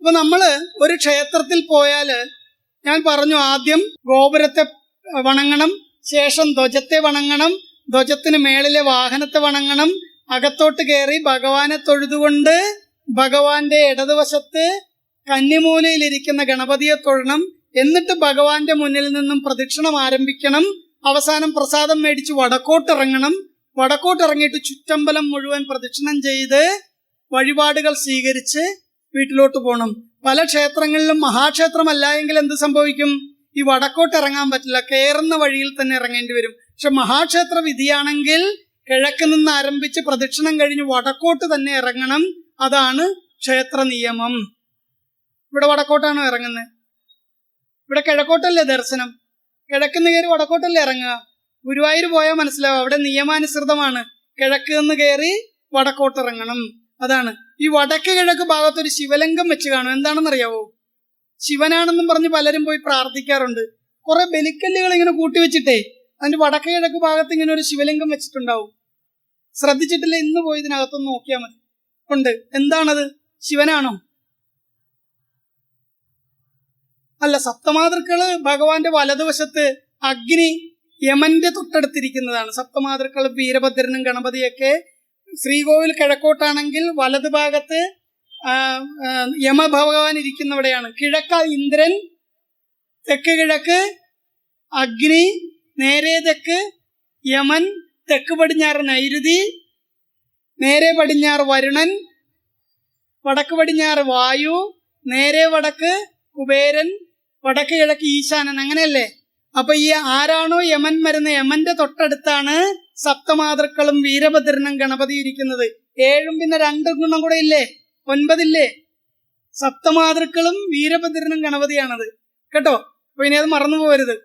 അപ്പൊ നമ്മള് ഒരു ക്ഷേത്രത്തിൽ പോയാല് ഞാൻ പറഞ്ഞു, ആദ്യം ഗോപുരത്തെ വണങ്ങണം, ശേഷം ധ്വജത്തെ വണങ്ങണം, ധ്വജത്തിന് മേളിലെ വാഹനത്തെ വണങ്ങണം, അകത്തോട്ട് കയറി ഭഗവാനെ തൊഴുതുകൊണ്ട് ഭഗവാന്റെ ഇടതുവശത്ത് കന്നിമൂലയിലിരിക്കുന്ന ഗണപതിയെ തൊഴണം. എന്നിട്ട് ഭഗവാന്റെ മുന്നിൽ നിന്നും പ്രദക്ഷിണം ആരംഭിക്കണം. അവസാനം പ്രസാദം മേടിച്ച് വടക്കോട്ടിറങ്ങണം. വടക്കോട്ടിറങ്ങിയിട്ട് ചുറ്റമ്പലം മുഴുവൻ പ്രദക്ഷിണം ചെയ്ത് വഴിപാടുകൾ സ്വീകരിച്ച് വീട്ടിലോട്ട് പോകണം. പല ക്ഷേത്രങ്ങളിലും മഹാക്ഷേത്രമല്ല എങ്കിൽ എന്ത് സംഭവിക്കും? ഈ വടക്കോട്ട് ഇറങ്ങാൻ പറ്റില്ല, കയറുന്ന വഴിയിൽ തന്നെ ഇറങ്ങേണ്ടി വരും. പക്ഷെ മഹാക്ഷേത്ര വിധിയാണെങ്കിൽ കിഴക്ക് നിന്ന് ആരംഭിച്ച് പ്രദക്ഷിണം കഴിഞ്ഞ് വടക്കോട്ട് തന്നെ ഇറങ്ങണം. അതാണ് ക്ഷേത്ര നിയമം. ഇവിടെ വടക്കോട്ടാണോ ഇറങ്ങുന്നത്? ഇവിടെ കിഴക്കോട്ടല്ലേ ദർശനം? കിഴക്കുന്ന് കയറി വടക്കോട്ടല്ലേ ഇറങ്ങുക? ഗുരുവായൂർ പോയാൽ മനസ്സിലാവും, അവിടെ നിയമാനുസൃതമാണ്. കിഴക്ക് നിന്ന് കയറി വടക്കോട്ടിറങ്ങണം. അതാണ്. ഈ വടക്ക് കിഴക്ക് ഭാഗത്തൊരു ശിവലിംഗം വെച്ച് കാണും. എന്താണെന്നറിയാവോ? ശിവനാണെന്നും പറഞ്ഞ് പലരും പോയി പ്രാർത്ഥിക്കാറുണ്ട്. കുറെ ബലിക്കല്ലുകൾ ഇങ്ങനെ കൂട്ടിവെച്ചിട്ടേ അതിന്റെ വടക്ക് കിഴക്ക് ഭാഗത്ത് ഇങ്ങനെ ഒരു ശിവലിംഗം വെച്ചിട്ടുണ്ടാവും. ശ്രദ്ധിച്ചിട്ടില്ല? ഇന്ന് പോയി ഇതിനകത്തൊന്ന് നോക്കിയാൽ മതി. ഉണ്ട്. എന്താണത്? ശിവനാണോ? അല്ല. സപ്തമാതൃക്കള് ഭഗവാന്റെ വലതുവശത്ത്, അഗ്നി യമന്റെ തൊട്ടടുത്തിരിക്കുന്നതാണ്. സപ്തമാതൃക്കൾ വീരഭദ്രനും ഗണപതിയൊക്കെ. ശ്രീകോവിൽ കിഴക്കോട്ടാണെങ്കിൽ വലത് ഭാഗത്ത് യമഭഗവാൻ ഇരിക്കുന്നവിടെയാണ്. കിഴക്ക് ഇന്ദ്രൻ, തെക്ക് കിഴക്ക് അഗ്നി, നേരെ തെക്ക് യമൻ, തെക്ക് പടിഞ്ഞാറ് നൈരുതി, നേരെ പടിഞ്ഞാറ് വരുണൻ, വടക്ക് പടിഞ്ഞാറ് വായു, നേരെ വടക്ക് കുബേരൻ, വടക്ക് കിഴക്ക് ഈശാനൻ. അങ്ങനെയല്ലേ? അപ്പൊ ഈ ആരാണോ യമൻ വരുന്ന യമന്റെ തൊട്ടടുത്താണ് സപ്തമാതൃക്കളും വീരഭദ്രനും ഗണപതി ഇരിക്കുന്നത്. 7 പിന്നെ 2 ഗുണം കൂടെ ഇല്ലേ? 9 സപ്തമാതൃക്കളും വീരഭദ്രനും ഗണപതിയാണത് കേട്ടോ. അപ്പൊ ഇനി അത് മറന്നു പോകരുത്.